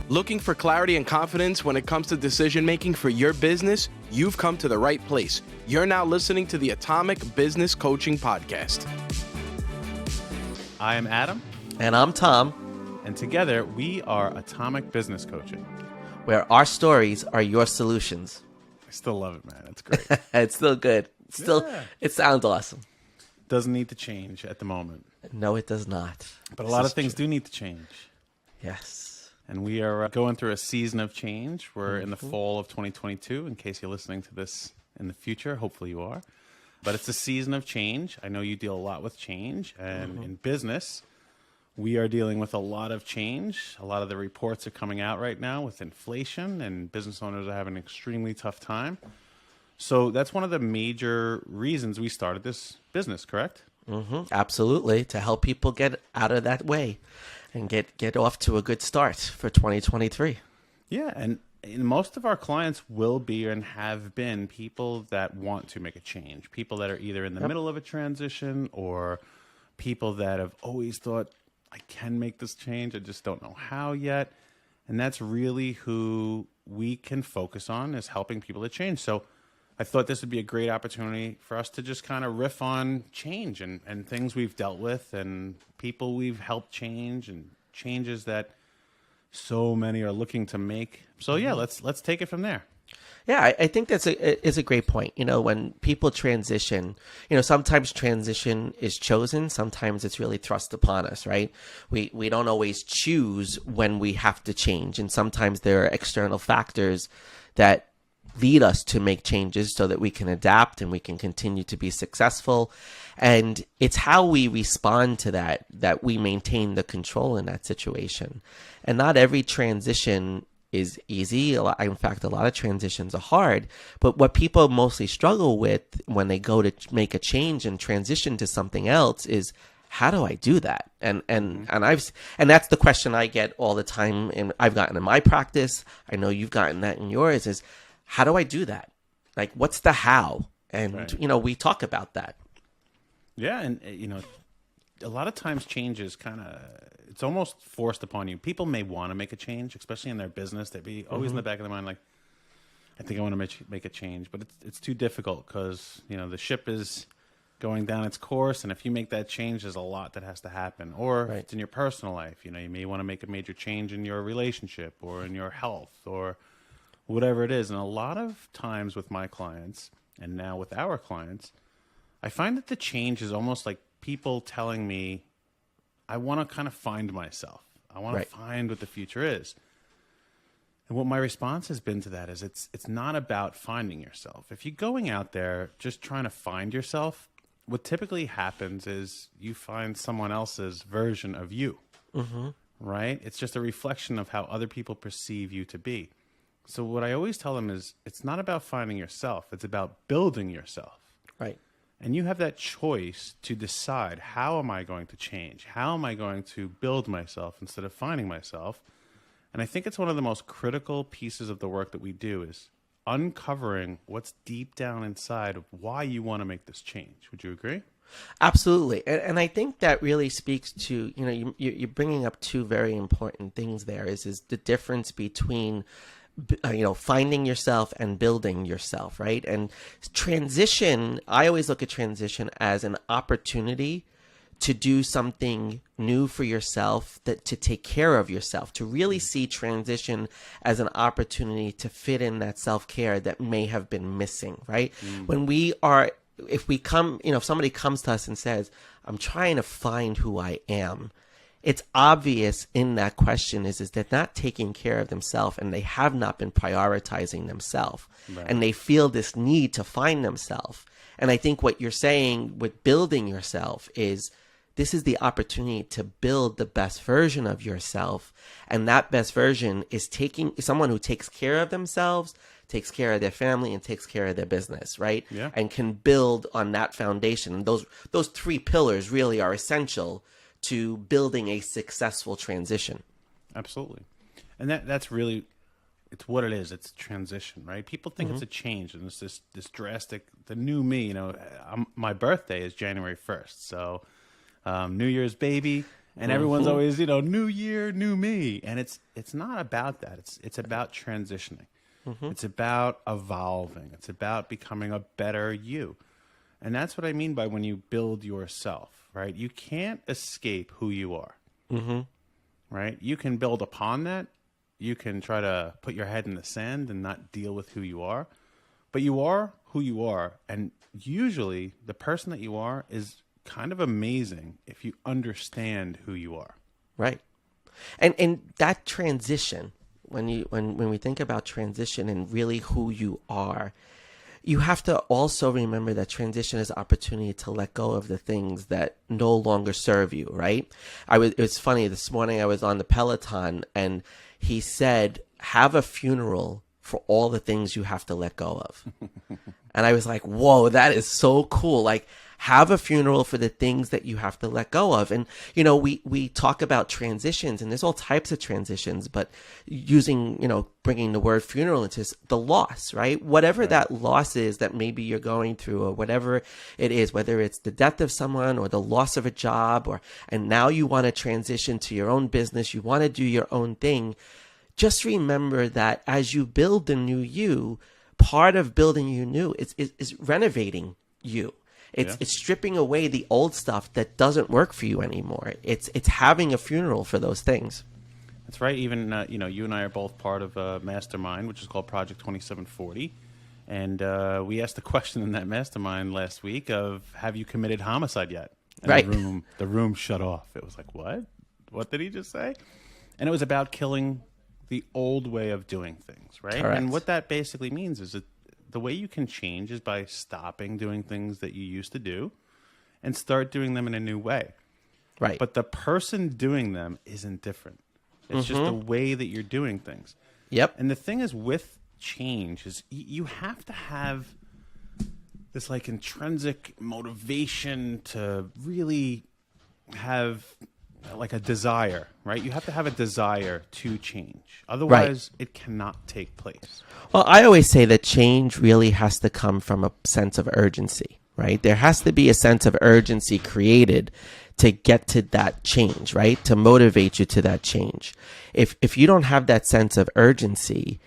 Looking for clarity and confidence when it comes to decision making for your business? You've come to the right place. You're now listening to the Atomic Business Coaching Podcast. I am Adam. And I'm Tom. And together we are Atomic Business Coaching, where our stories are your solutions. I still love it, man. It's great. It's still good. It sounds awesome. Doesn't need to change at the moment. No, it does not. But a lot of things do need to change. Yes. And we are going through a season of change. We're in the fall of 2022, in case you're listening to this in the future. Hopefully you are. But it's a season of change. I know you deal a lot with change. And in business, we are dealing with a lot of change. A lot of the reports are coming out right now with inflation, and business owners are having an extremely tough time. So that's one of the major reasons we started this business, correct? Absolutely. To help people get out of that way and get off to a good start for 2023. Yeah, and most of our clients will be and have been people that want to make a change, people that are either in the middle of a transition or people that have always thought, I can make this change, I just don't know how yet. And that's really who we can focus on, is helping people to change. So I thought this would be a great opportunity for us to just kind of riff on change and things we've dealt with and people we've helped change and changes that so many are looking to make. So yeah, let's take it from there. Yeah, I think that's a great point. You know, when people transition, sometimes transition is chosen. Sometimes it's really thrust upon us, right? We don't always choose when we have to change. And sometimes there are external factors that lead us to make changes so that we can adapt and we can continue to be successful. And it's how we respond to that we maintain the control in that situation. And not every transition is easy. In fact, a lot of transitions are hard. But what people mostly struggle with when they go to make a change and transition to something else is, how do I do that? And that's the question I get all the time, and I've gotten in my practice. I know you've gotten that in yours, is how do I do that? Like, what's the how? And, right. We talk about that. Yeah. And, a lot of times change is it's almost forced upon you. People may want to make a change, especially in their business. They'd be always in the back of their mind, like, I think I want to make a change, but it's too difficult because, the ship is going down its course. And if you make that change, there's a lot that has to happen. Or if it's in your personal life, you may want to make a major change in your relationship or in your health or whatever it is. And a lot of times with my clients, and now with our clients, I find that the change is almost like people telling me, I want to kind of find myself. I want to find what the future is. And what my response has been to that is it's not about finding yourself. If you're going out there just trying to find yourself, what typically happens is you find someone else's version of you, right? It's just a reflection of how other people perceive you to be. So what I always tell them is it's not about finding yourself. It's about building yourself. Right. And you have that choice to decide, how am I going to change? How am I going to build myself instead of finding myself? And I think it's one of the most critical pieces of the work that we do is uncovering what's deep down inside of why you want to make this change. Would you agree? Absolutely. And I think that really speaks to, you're bringing up two very important things there is the difference between finding yourself and building yourself, right? And transition, I always look at transition as an opportunity to do something new for yourself, to take care of yourself, to really see transition as an opportunity to fit in that self-care that may have been missing, right? If somebody comes to us and says, I'm trying to find who I am, it's obvious in that question is they're not taking care of themselves and they have not been prioritizing themselves. Right. And they feel this need to find themselves. And I think what you're saying with building yourself is this is the opportunity to build the best version of yourself. And that best version is someone who takes care of themselves, takes care of their family, and takes care of their business, right? Yeah. And can build on that foundation. And those three pillars really are essential to building a successful transition. Absolutely. And that's really, it's what it is. It's transition, right? People think it's a change and it's this drastic, the new me, my birthday is January 1st. So New Year's baby. And everyone's always, new year, new me. And it's not about that. It's about transitioning. It's about evolving. It's about becoming a better you. And that's what I mean by when you build yourself, right? You can't escape who you are, right? You can build upon that. You can try to put your head in the sand and not deal with who you are. But you are who you are. And usually the person that you are is kind of amazing if you understand who you are. Right. And that transition, when we think about transition and really who you are, you have to also remember that transition is an opportunity to let go of the things that no longer serve you, right? It was funny, this morning I was on the Peloton and he said, have a funeral for all the things you have to let go of. And I was like, whoa, that is so cool. Like, have a funeral for the things that you have to let go of. And, we talk about transitions, and there's all types of transitions, but using, bringing the word funeral into the loss, right? Whatever that loss is that maybe you're going through, or whatever it is, whether it's the death of someone or the loss of a job, and now you want to transition to your own business, you want to do your own thing. Just remember that as you build the new you, part of building you new is renovating you. It's stripping away the old stuff that doesn't work for you anymore. It's having a funeral for those things. That's right. Even you and I are both part of a mastermind, which is called Project 2740, and we asked the question in that mastermind last week of, "Have you committed homicide yet?" And right. The room shut off. It was like, "What? What did he just say?" And it was about killing the old way of doing things, right? Correct. And what that basically means is that the way you can change is by stopping doing things that you used to do and start doing them in a new way. Right. But the person doing them isn't different. It's just the way that you're doing things. Yep. And the thing is with change is you have to have this like intrinsic motivation to really have like a desire, right? You have to have a desire to change. Otherwise, it cannot take place. Well, I always say that change really has to come from a sense of urgency, right? There has to be a sense of urgency created to get to that change, right? To motivate you to that change. If you don't have that sense of urgency,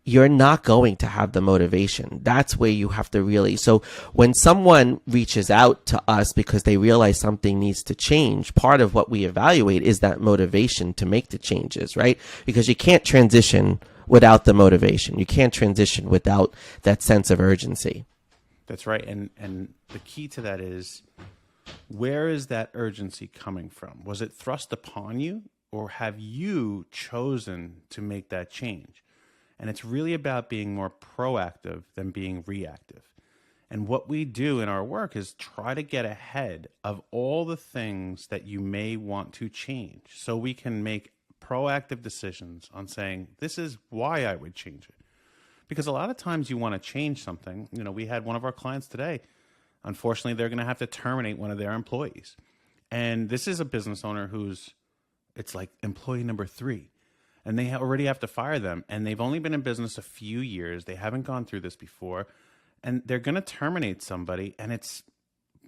you're not going to have the motivation. That's where you have to really. So when someone reaches out to us because they realize something needs to change, part of what we evaluate is that motivation to make the changes, right? Because you can't transition without the motivation. You can't transition without that sense of urgency. That's right. And the key to that is, where is that urgency coming from? Was it thrust upon you, or have you chosen to make that change? And it's really about being more proactive than being reactive. And what we do in our work is try to get ahead of all the things that you may want to change, so we can make proactive decisions on saying, this is why I would change it. Because a lot of times you want to change something. We had one of our clients today. Unfortunately, they're going to have to terminate one of their employees. And this is a business owner it's like employee number 3. And they already have to fire them. And they've only been in business a few years. They haven't gone through this before. And they're going to terminate somebody. And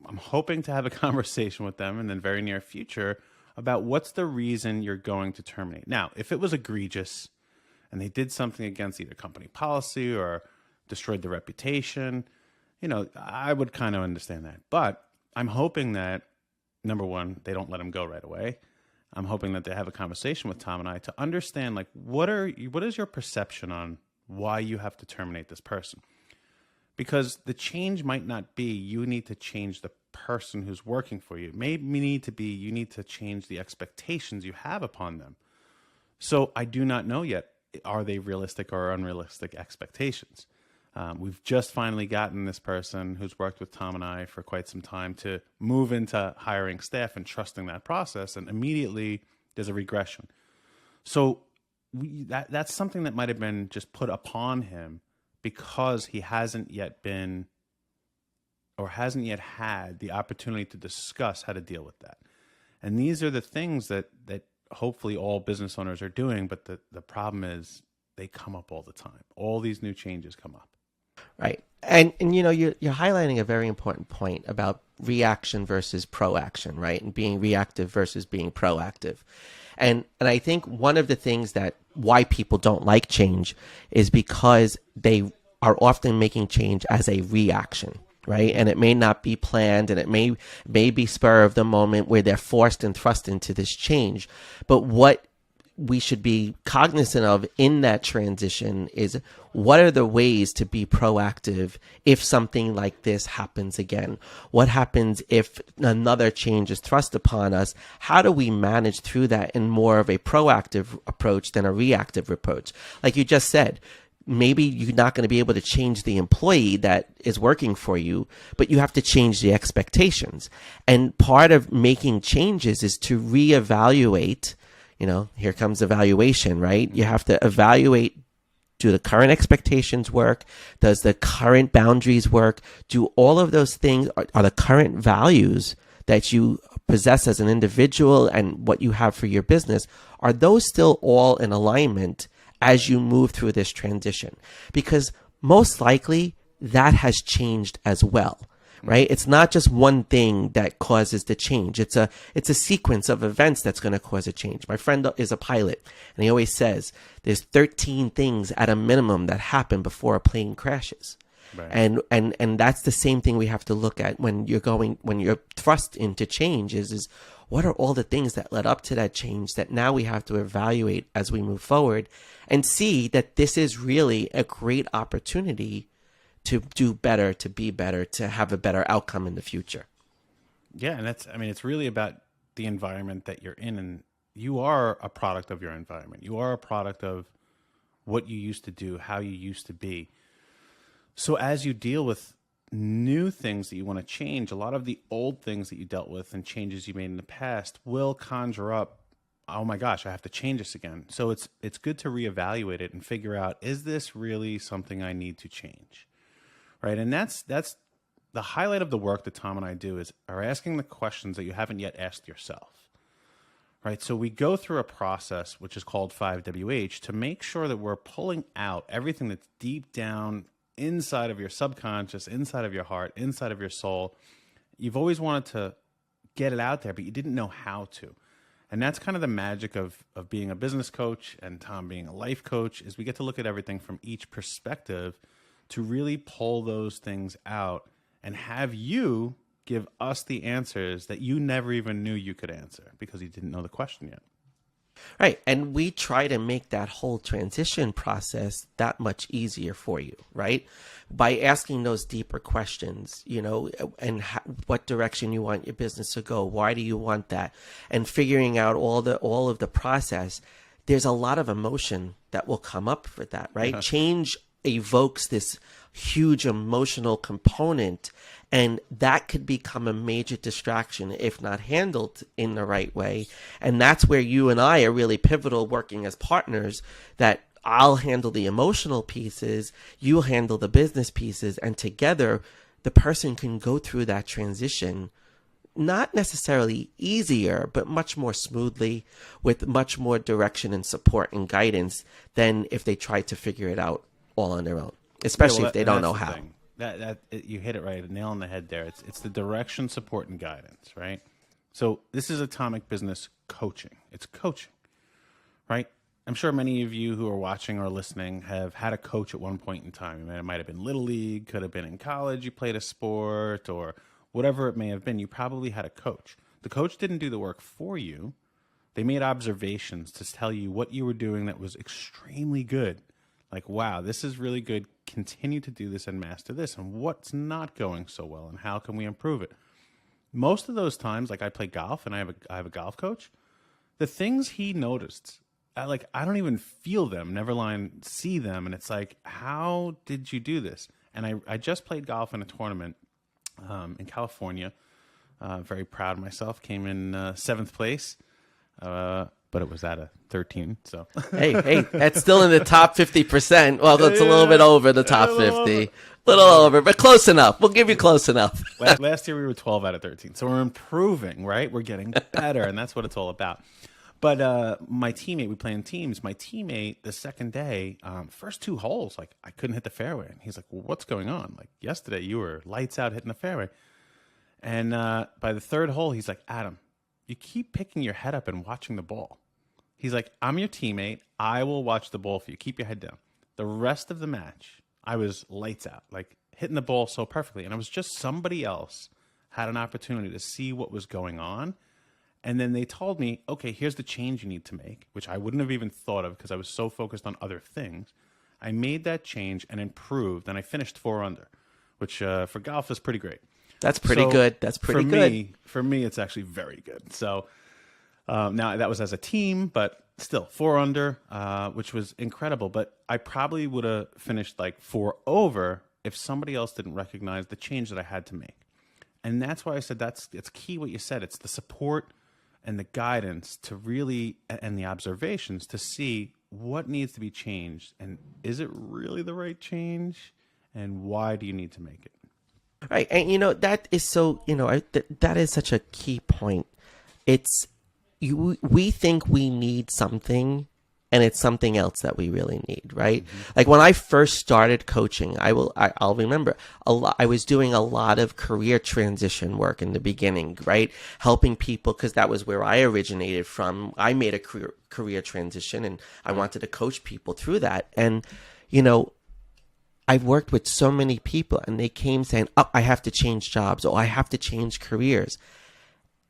I'm hoping to have a conversation with them in the very near future about what's the reason you're going to terminate. Now, if it was egregious and they did something against either company policy or destroyed the reputation, I would kind of understand that. But I'm hoping that, number one, they don't let them go right away. I'm hoping that they have a conversation with Tom and I to understand, like, what is your perception on why you have to terminate this person? Because the change might not be you need to change the person who's working for you. It may need to be you need to change the expectations you have upon them. So I do not know yet, are they realistic or unrealistic expectations? We've just finally gotten this person who's worked with Tom and I for quite some time to move into hiring staff and trusting that process, and immediately there's a regression. So that's something that might have been just put upon him because he hasn't yet been or hasn't yet had the opportunity to discuss how to deal with that. And these are the things that hopefully all business owners are doing, but the problem is they come up all the time. All these new changes come up. Right. And you're highlighting a very important point about reaction versus proaction, right? And being reactive versus being proactive. And I think one of the things that why people don't like change is because they are often making change as a reaction, right? And it may not be planned, and it may be spur of the moment where they're forced and thrust into this change. But what we should be cognizant of in that transition is, what are the ways to be proactive if something like this happens again? What happens if another change is thrust upon us? How do we manage through that in more of a proactive approach than a reactive approach? Like you just said, maybe you're not going to be able to change the employee that is working for you, but you have to change the expectations. And part of making changes is to reevaluate. Here comes evaluation, right? You have to evaluate, do the current expectations work? Does the current boundaries work? Do all of those things, are the current values that you possess as an individual and what you have for your business, are those still all in alignment as you move through this transition? Because most likely that has changed as well. Right? It's not just one thing that causes the change. It's a sequence of events that's going to cause a change. My friend is a pilot, and he always says there's 13 things at a minimum that happen before a plane crashes. Right. And that's the same thing we have to look at when you're thrust into change is what are all the things that led up to that change that now we have to evaluate as we move forward and see that this is really a great opportunity to do better, to be better, to have a better outcome in the future. Yeah, and it's really about the environment that you're in, and you are a product of your environment. You are a product of what you used to do, how you used to be. So as you deal with new things that you want to change, a lot of the old things that you dealt with and changes you made in the past will conjure up, oh my gosh, I have to change this again. So it's good to reevaluate it and figure out, is this really something I need to change? Right, and that's the highlight of the work that Tom and I do are asking the questions that you haven't yet asked yourself. Right, so we go through a process which is called 5WH to make sure that we're pulling out everything that's deep down inside of your subconscious, inside of your heart, inside of your soul. You've always wanted to get it out there, but you didn't know how to. And that's kind of the magic of being a business coach and Tom being a life coach, is we get to look at everything from each perspective to really pull those things out and have you give us the answers that you never even knew you could answer because you didn't know the question yet. Right. And we try to make that whole transition process that much easier for you, right? By asking those deeper questions, and what direction you want your business to go. Why do you want that? And figuring out all of the process. There's a lot of emotion that will come up for that, right? Change evokes this huge emotional component, and that could become a major distraction if not handled in the right way. And that's where you and I are really pivotal, working as partners, that I'll handle the emotional pieces, you'll handle the business pieces, and together the person can go through that transition not necessarily easier, but much more smoothly, with much more direction and support and guidance than if they tried to figure it out all on their own, especially if they don't know how. You hit it right, a nail on the head there. It's the direction, support, and guidance, right? So this is Atomic Business Coaching. It's coaching, right? I'm sure many of you who are watching or listening have had a coach at one point in time. It might have been Little League, could have been in college, you played a sport, or whatever it may have been. You probably had a coach. The coach didn't do the work for you. They made observations to tell you what you were doing that was extremely good. Like, wow, this is really good. Continue to do this and master this. And what's not going so well, and how can we improve it? Most of those times, like I play golf and I have a golf coach, the things he noticed, I don't even feel them, never mind see them. And it's like, how did you do this? And I just played golf in a tournament in California. Very proud of myself. Came in 7th place. But it was at a 13, so. hey, that's still in the top 50%. Well, it's a little bit over the top 50. Little over, but close enough. We'll give you close enough. Last year we were 12 out of 13, so we're improving, right? We're getting better, and that's what it's all about. But my teammate, we play in teams. My teammate, the second day, first 2 holes, like I couldn't hit the fairway. And he's like, well, what's going on? Like yesterday, you were lights out hitting the fairway. And by the 3rd hole, he's like, Adam, you keep picking your head up and watching the ball. He's like, I'm your teammate. I will watch the ball for you. Keep your head down. The rest of the match, I was lights out, like hitting the ball so perfectly. And it was just somebody else had an opportunity to see what was going on. And then they told me, okay, here's the change you need to make, which I wouldn't have even thought of because I was so focused on other things. I made that change and improved, and I finished 4 under, which for golf is pretty great. That's pretty good. That's pretty good. For me, it's actually very good. So now that was as a team, but still 4 under, which was incredible. But I probably would have finished like 4 over if somebody else didn't recognize the change that I had to make. And that's why I said it's key what you said. It's the support and the guidance to really, and the observations to see what needs to be changed. And is it really the right change? And why do you need to make it? Right. And, that is so, that is such a key point. It's, we think we need something, and it's something else that we really need, right? Mm-hmm. Like when I first started coaching, I'll remember I was doing a lot of career transition work in the beginning, right? Helping people, because that was where I originated from. I made a career transition, and I wanted to coach people through that. And, I've worked with so many people, and they came saying, oh, I have to change jobs, or I have to change careers.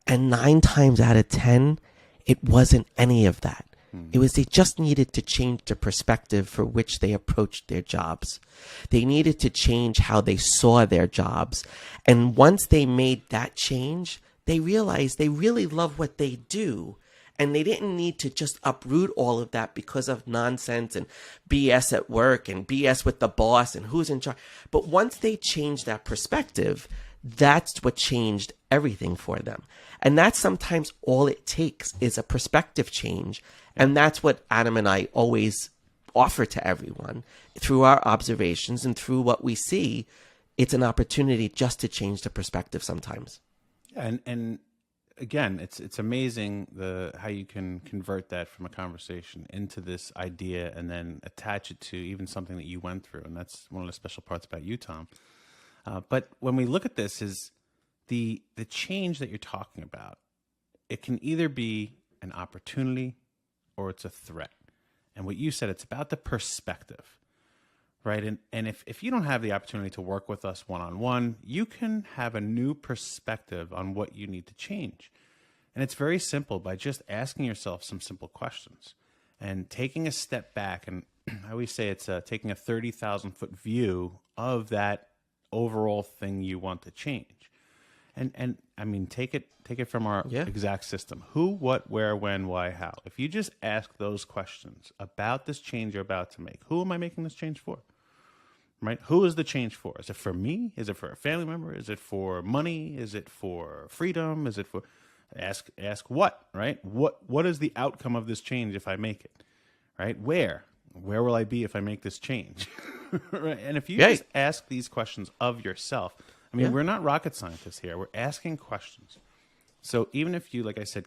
And 9 times out of 10, it wasn't any of that. It was they just needed to change the perspective for which they approached their jobs. They needed to change how they saw their jobs. And once they made that change, they realized they really love what they do. And they didn't need to just uproot all of that because of nonsense and BS at work and BS with the boss and who's in charge. But once they changed that perspective, that's what changed everything for them. And that's sometimes all it takes is a perspective change. And that's what Adam and I always offer to everyone through our observations and through what we see. It's an opportunity just to change the perspective sometimes. Yeah, and again, it's amazing how you can convert that from a conversation into this idea and then attach it to even something that you went through. And that's one of the special parts about you, Tom. But when we look at this, is the change that you're talking about, it can either be an opportunity or it's a threat. And what you said, it's about the perspective, right? And if you don't have the opportunity to work with us one-on-one, you can have a new perspective on what you need to change. And it's very simple by just asking yourself some simple questions and taking a step back. And I always say it's taking a 30,000-foot view of that overall thing you want to change. And I mean, take it from our exact system. Who, what, where, when, why, how. If you just ask those questions about this change you're about to make, who am I making this change for? Right? Who is the change for? Is it for me? Is it for a family member? Is it for money? Is it for freedom? Is it for ask what, right? What is the outcome of this change if I make it? Right? Where will I be if I make this change? Right? And if you just ask these questions of yourself, I mean, we're not rocket scientists here. We're asking questions. So even if you, like I said,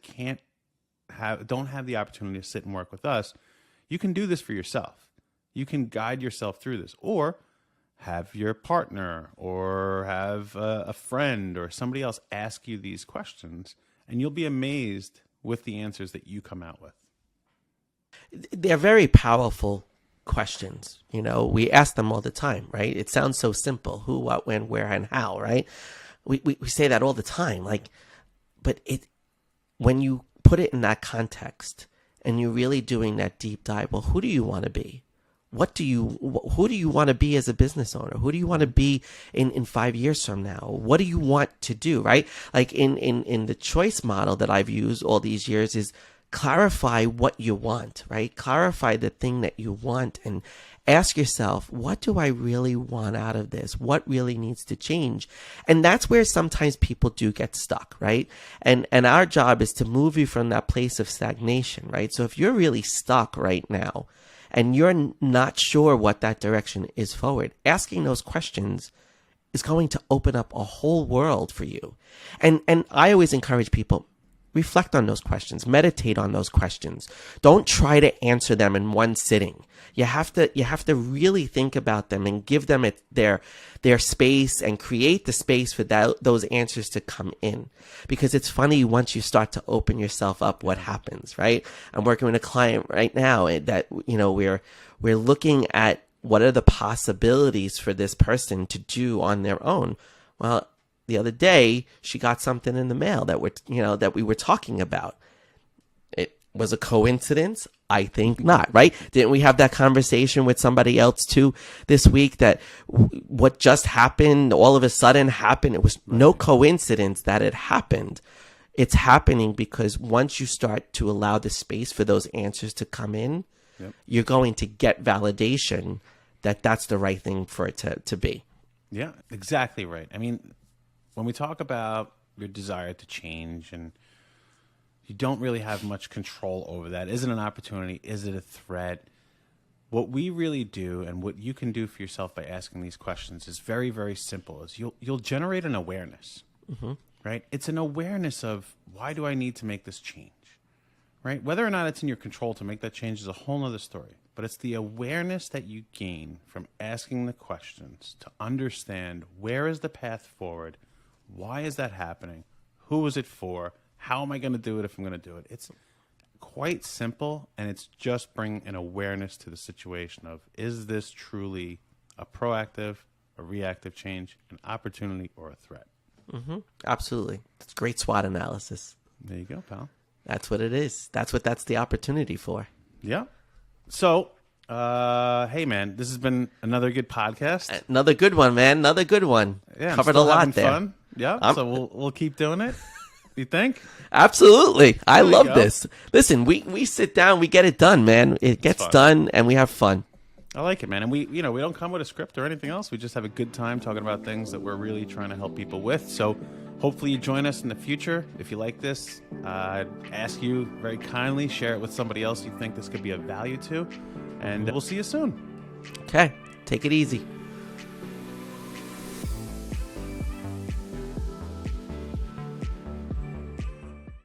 don't have the opportunity to sit and work with us, you can do this for yourself. You can guide yourself through this, or have your partner or have a friend or somebody else ask you these questions, and you'll be amazed with the answers that you come out with. They're very powerful questions. We ask them all the time, right? It sounds so simple. Who, what, when, where, and how, right? We say that all the time. But when you put it in that context and you're really doing that deep dive, well, who do you want to be? Who do you want to be as a business owner? Who do you want to be in 5 years from now? What do you want to do, right? Like in the choice model that I've used all these years is clarify what you want, right? Clarify the thing that you want and ask yourself, what do I really want out of this? What really needs to change? And that's where sometimes people do get stuck, right? And our job is to move you from that place of stagnation, right? So if you're really stuck right now and you're not sure what that direction is forward, asking those questions is going to open up a whole world for you. And I always encourage people, reflect on those questions, meditate on those questions. Don't try to answer them in one sitting. You have to really think about them and give them their space and create the space for those answers to come in. Because it's funny, once you start to open yourself up, what happens, right? I'm working with a client right now that, we're looking at what are the possibilities for this person to do on their own. Well, the other day, she got something in the mail that we were talking about. It was a coincidence? I think not, right? Didn't we have that conversation with somebody else too this week that what just happened, all of a sudden happened? It was no coincidence that it happened. It's happening because once you start to allow the space for those answers to come in, you're going to get validation that that's the right thing for it to be. Yeah, exactly right. I mean, when we talk about your desire to change and you don't really have much control over that, is it an opportunity? Is it a threat? What we really do and what you can do for yourself by asking these questions is very, very simple. Is you'll generate an awareness, right? It's an awareness of, why do I need to make this change, right? Whether or not it's in your control to make that change is a whole other story. But it's the awareness that you gain from asking the questions to understand, where is the path forward? Why is that happening? Who is it for? How am I going to do it if I'm going to do it? It's quite simple, and it's just bringing an awareness to the situation of, is this truly a proactive, a reactive change, an opportunity, or a threat? Absolutely. It's great SWOT analysis. There you go, pal. That's what it is. That's the opportunity for. Yeah. So, hey, man, this has been another good podcast. Another good one, man. Another good one. Yeah, Covered a lot there. Fun. Yeah, so we'll keep doing it. You think? Absolutely. I love go. this. Listen, we sit down, we get it done, man. It gets done, and we have fun. I like it, man. And we don't come with a script or anything else. We just have a good time talking about things that we're really trying to help people with. So hopefully you join us in the future. If you like this, I'd ask you very kindly, share it with somebody else you think this could be of value to. And we'll see you soon. Okay. Take it easy.